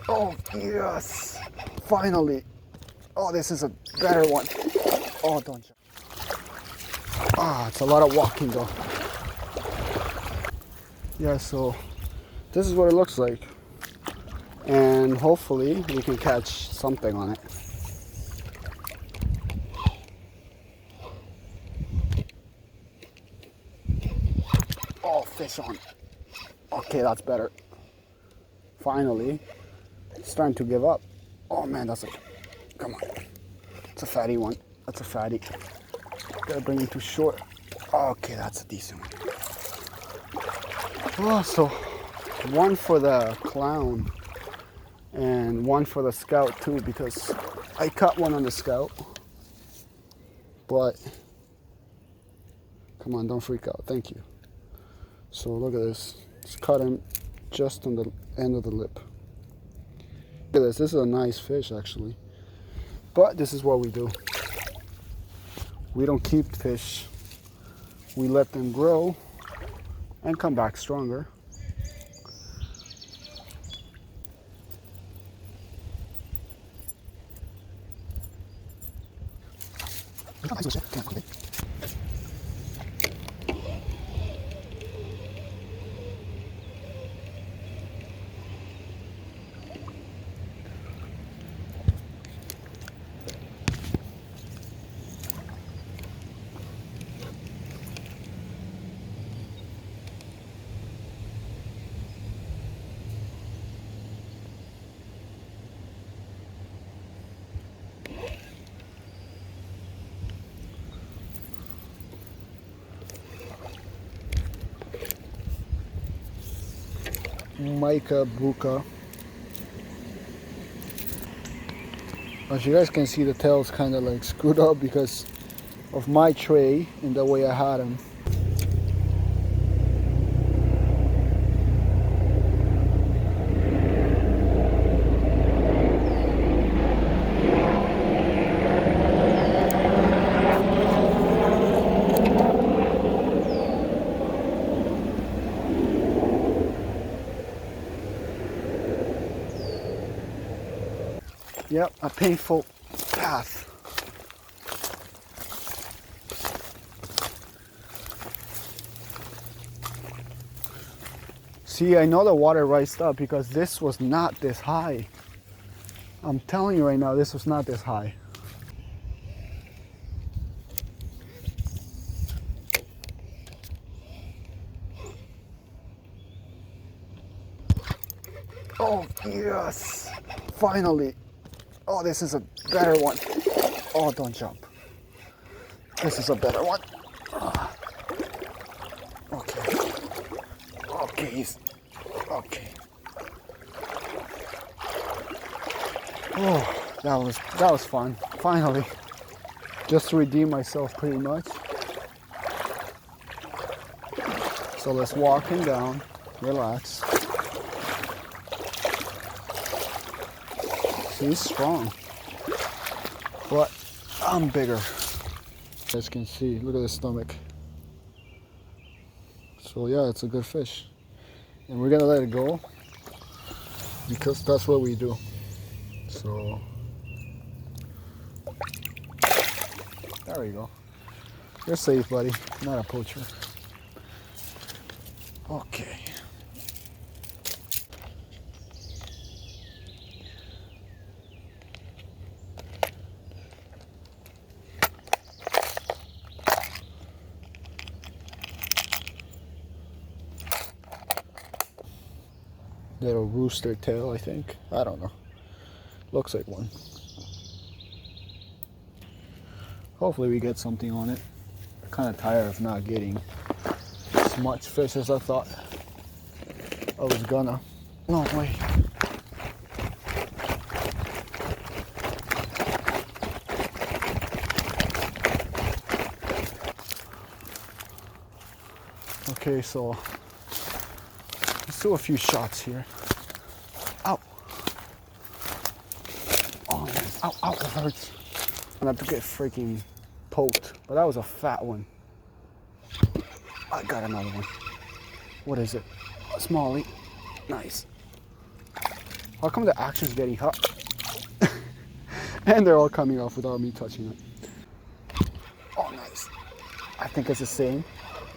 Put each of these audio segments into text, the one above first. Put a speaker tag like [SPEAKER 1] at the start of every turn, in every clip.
[SPEAKER 1] Oh, yes. Finally. Oh, this is a better one. Oh, don't jump. Ah, it's a lot of walking though. Yeah, so this is what it looks like. And hopefully we can catch something on it. Oh, fish on. Okay, that's better. Finally. It's starting to give up. Oh man, that's a, come on. It's a fatty one. That's a fatty. Gotta bring him too short. Okay, that's a decent one. Oh, so one for the clown and one for the scout too, because I caught one on the scout. But come on, don't freak out. Thank you. So look at this. Just cut him just on the end of the lip. Look at this. This is a nice fish actually. But this is what we do. We don't keep fish. We let them grow and come back stronger. Mica buca. As you guys can see, the tail's kind of like screwed up because of my tray and the way I had him. Yep, a painful path. See, I know the water rised up because this was not this high. I'm telling you right now, this was not this high. Oh, yes. Finally. Oh, this is a better one. Oh, don't jump. This is a better one. Okay. Okay, he's okay. Oh, that was fun. Finally. Just to redeem myself pretty much. So let's walk him down. Relax. See, he's strong. But I'm bigger. You guys can see, look at the stomach. So yeah, it's a good fish. And we're gonna let it go because that's what we do. So there we go. You're safe, buddy. Not a poacher. Okay. Little rooster tail, I think. I don't know. Looks like one. Hopefully we get something on it. I'm kind of tired of not getting as much fish as I thought I was gonna. No way. Okay, so let's do a few shots here. Ow. Oh man, ow, ow, that hurts. I'm gonna have to get freaking poked, but that was a fat one. I got another one. What is it? A smallie. Nice. How come the action's getting hot? And they're all coming off without me touching it. Oh, nice. I think it's the same.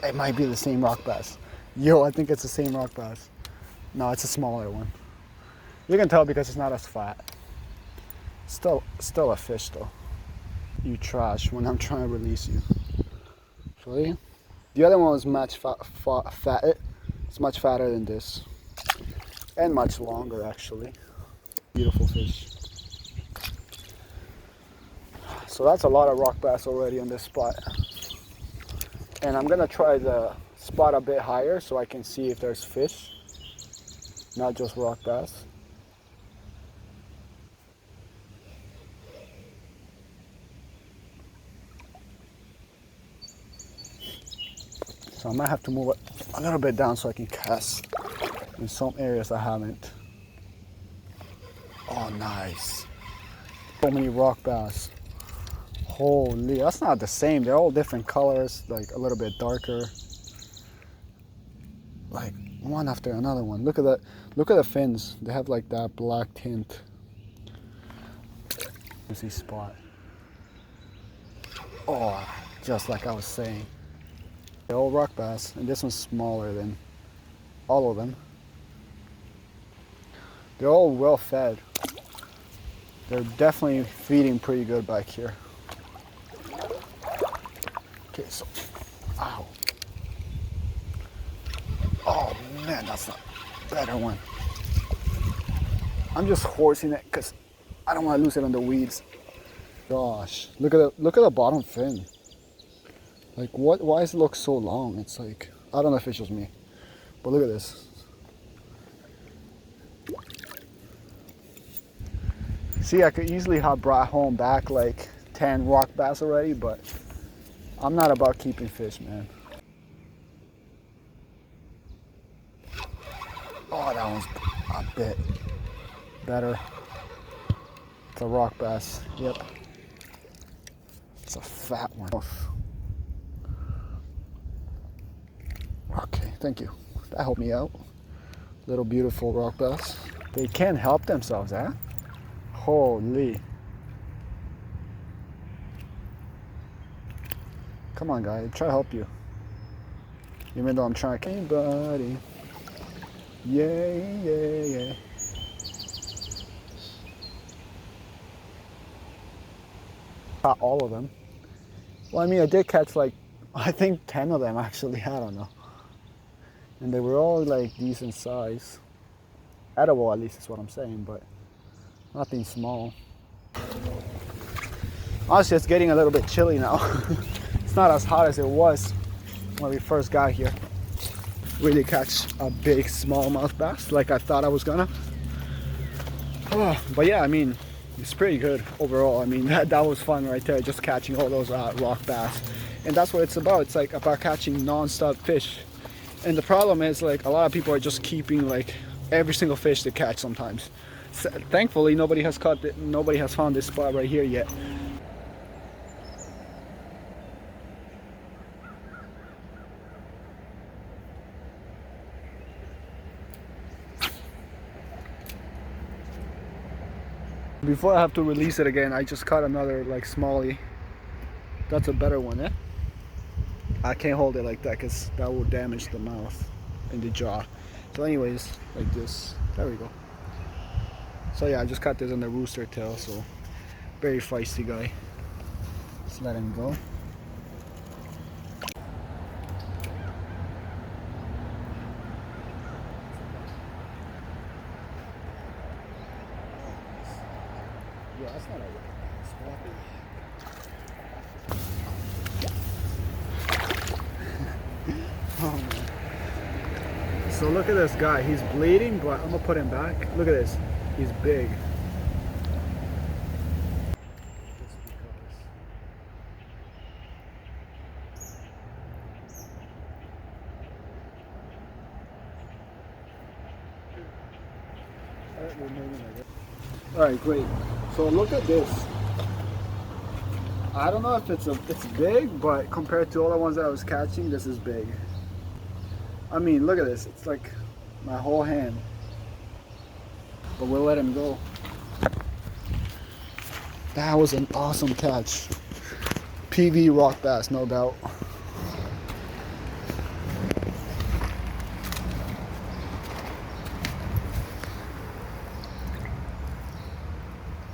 [SPEAKER 1] It might be the same rock bass. Yo, I think it's the same rock bass. No, it's a smaller one. You can tell because it's not as fat. Still a fish though. You trash when I'm trying to release you. Really? The other one was much fatter. It's much fatter than this. And much longer actually. Beautiful fish. So that's a lot of rock bass already on this spot. And I'm gonna try the spot a bit higher so I can see if there's fish, not just rock bass. So I might have to move it a little bit down so I can cast in some areas I haven't. Oh, nice. So many rock bass. Holy, that's not the same. They're all different colors, like a little bit darker. Like one after another one. Look at that. Look at the fins. They have like that black tint. Let's see spot. Oh, just like I was saying. They're all rock bass, and this one's smaller than all of them. They're all well fed. They're definitely feeding pretty good back here. Okay, so, ow. Oh man, that's a better one. I'm just horsing it because I don't want to lose it on the weeds. Gosh, look at the bottom fin. Like what? Why does it look so long? It's like, I don't know if it's just me, but look at this. See, I could easily have brought home back like 10 rock bass already, but I'm not about keeping fish, man. Oh, that one's a bit better. It's a rock bass, yep. It's a fat one. Okay, thank you. That helped me out. Little beautiful rock bass. They can't help themselves, eh? Holy. Come on, guy, try to help you. Even though I'm trying to, hey, buddy. Yeah. Caught all of them. Well, I mean, I did catch like, I think 10 of them actually, I don't know. And they were all like decent size. Edible, at least is what I'm saying, but nothing small. Honestly, it's getting a little bit chilly now. It's not as hot as it was when we first got here. Really catch a big smallmouth bass like I thought I was gonna. Oh, but yeah, I mean, it's pretty good overall. I mean, that was fun right there, just catching all those rock bass. And that's what it's about. It's like about catching non-stop fish. And the problem is, like, a lot of people are just keeping like every single fish they catch sometimes. So, thankfully, nobody has found this spot right here yet. Before I have to release it again, I just caught another like smallie. That's a better one, eh? I can't hold it like that because that will damage the mouth and the jaw. So anyways, like this. There we go. So yeah, I just caught this on the rooster tail, so very feisty guy. Just let him go. Yeah, that's not a oh man. So look at this guy. He's bleeding, but I'm gonna put him back. Look at this. He's big. Alright, great. So look at this. I don't know if it's big, but compared to all the ones that I was catching, this is big. I mean, look at this. It's like my whole hand. but we'll let him go. That was an awesome catch. PV rock bass, no doubt.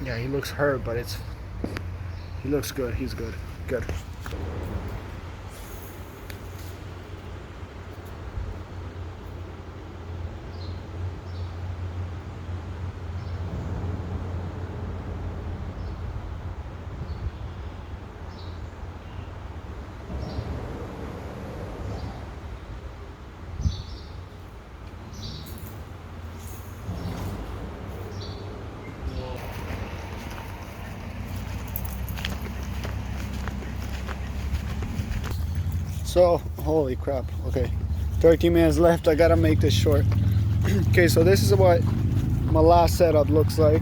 [SPEAKER 1] Yeah, he looks hurt, but he looks good. He's good. Good. So, holy crap. Okay, 13 minutes left. I gotta make this short. Okay, so this is what my last setup looks like.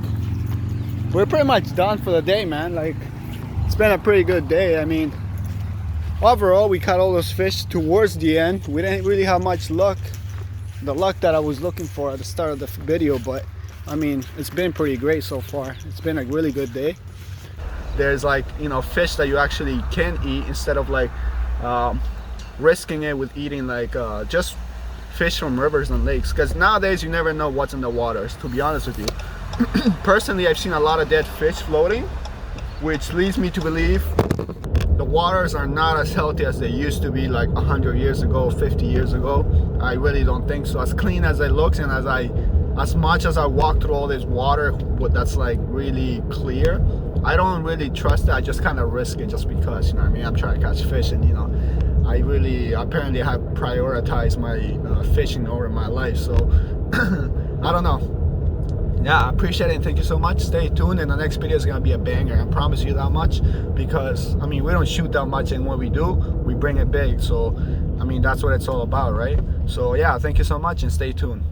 [SPEAKER 1] We're pretty much done for the day, man. Like, it's been a pretty good day. I mean, overall, we caught all those fish towards the end. We didn't really have much luck, the luck that I was looking for at the start of the video, but I mean, it's been pretty great so far. It's been a really good day. There's like, you know, fish that you actually can eat instead of like risking it with eating like just fish from rivers and lakes, because nowadays you never know what's in the waters, to be honest with you. Personally, I've seen a lot of dead fish floating, which leads me to believe the waters are not as healthy as they used to be like 100 years ago, 50 years ago. I really don't think so. As clean as it looks, and as much as I walk through all this water that's like really clear, I don't really trust it. I just kind of risk it just because, you know what I mean? I'm trying to catch fish, and you know, I really apparently have prioritized my fishing over my life. So I don't know. Yeah, I appreciate it and thank you so much. Stay tuned, and the next video is gonna be a banger. I promise you that much, because I mean, we don't shoot that much, and when we do, we bring it big. So I mean, that's what it's all about, right? So yeah, thank you so much and stay tuned.